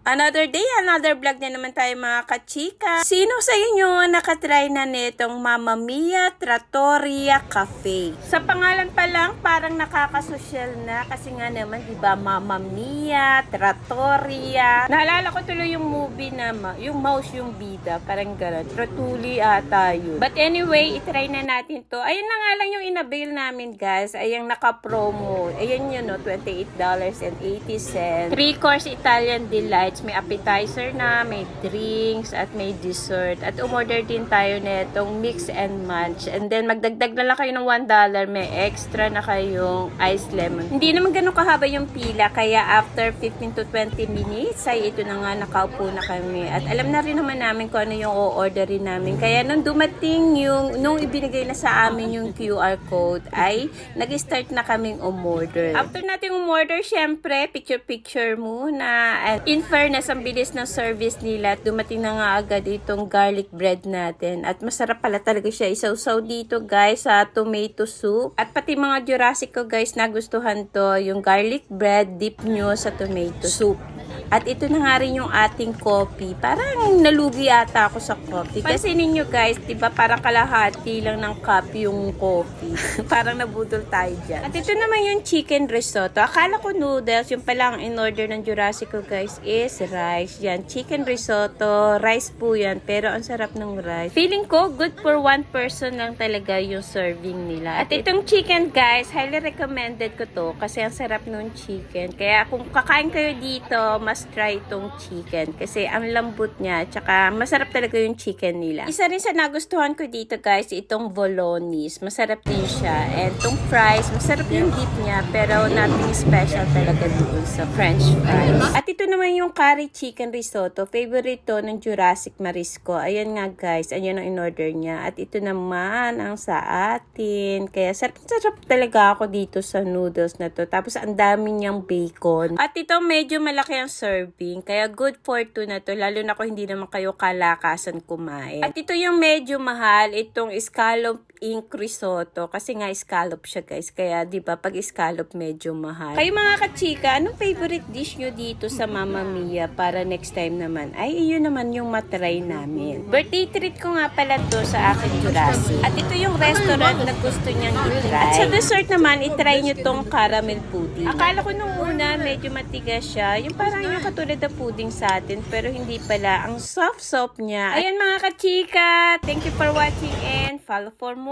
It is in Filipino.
Another day, another vlog na naman tayo mga kachika. Sino sa inyo nakatry na nitong Mamma Mia Trattoria Cafe? Sa pangalan pa lang, parang nakakasosyal na kasi nga naman, di ba, Mamma Mia Trattoria. Naalala ko tuloy yung movie na yung mouse yung bida, parang gano'n. Tratuli ata yun. But anyway, itry na natin to. Ayun na nga lang yung inabail namin, guys. Ayang naka-promo. Ayun yun, no, $28.80. 3-course Italian Delight. May appetizer na, may drinks, at may dessert. At umorder din tayo netong mix and match. And then, magdagdag na lang kayo ng $1. May extra na kayong iced lemon. Hindi naman ganun kahaba yung pila. Kaya after 15 to 20 minutes, ay ito na nga, nakaupo na kami. At alam na rin naman namin kung ano yung o-orderin namin. Kaya nung dumating nung ibinigay na sa amin yung QR code, ay nag-start na kaming umorder. After nating umorder, syempre, picture-picture muna. At in fairness, ang bilis ng service nila at dumating na nga agad itong garlic bread natin. At masarap pala talaga siya. Isaw-saw dito, guys, sa tomato soup. At pati mga Jurassic ko, guys, nagustuhan to. Yung garlic bread, dip nyo sa tomato soup. At ito na nga rin yung ating coffee. Parang nalugi ata ako sa coffee. Kasi ninyo, guys, diba parang kalahati lang ng cup yung coffee. Parang nabudol tayo dyan. At ito naman yung chicken risotto. Akala ko noodles. Yung palang in-order ng Jurassic ko, guys, is rice. Yan, chicken risotto. Rice po yan. Pero ang sarap ng rice. Feeling ko, good for one person lang talaga yung serving nila. At itong chicken, guys, highly recommended ko to. Kasi ang sarap ng chicken. Kaya kung kakain kayo dito, mas try itong chicken. Kasi ang lambot niya. Tsaka masarap talaga yung chicken nila. Isa rin sa nagustuhan ko dito, guys, itong bolognese. Masarap din siya. And itong fries, masarap yung dip niya. Pero nothing special talaga doon sa French fries. At ito naman yung curry chicken risotto. Favorite to ng Jurassic Marisco. Ayan nga, guys. Ayan ang in-order niya. At ito naman ang sa atin. Kaya sarap talaga ako dito sa noodles na to. Tapos ang dami niyang bacon. At ito medyo malaki ang serving. Kaya good for two na to. Lalo na kung hindi naman kayo kalakasan kumain. At ito yung medyo mahal. Itong scallop ink risotto. Kasi nga scallop siya, guys. Kaya di ba pag scallop medyo mahal. Kayo mga kachika, anong favorite dish nyo dito sa Mamma Mia para next time naman? Ay, iyon naman yung matry namin. Birthday treat ko nga pala to sa akin Jurassic. At ito yung restaurant na gusto niyang itry. At sa dessert naman, itry nyo tong caramel pudding. Akala ko nung una medyo matigas siya. Yung parang yung katulad na pudding sa atin. Pero hindi pala. Ang soft-soft niya. Ayan mga kachika. Thank you for watching and follow for more.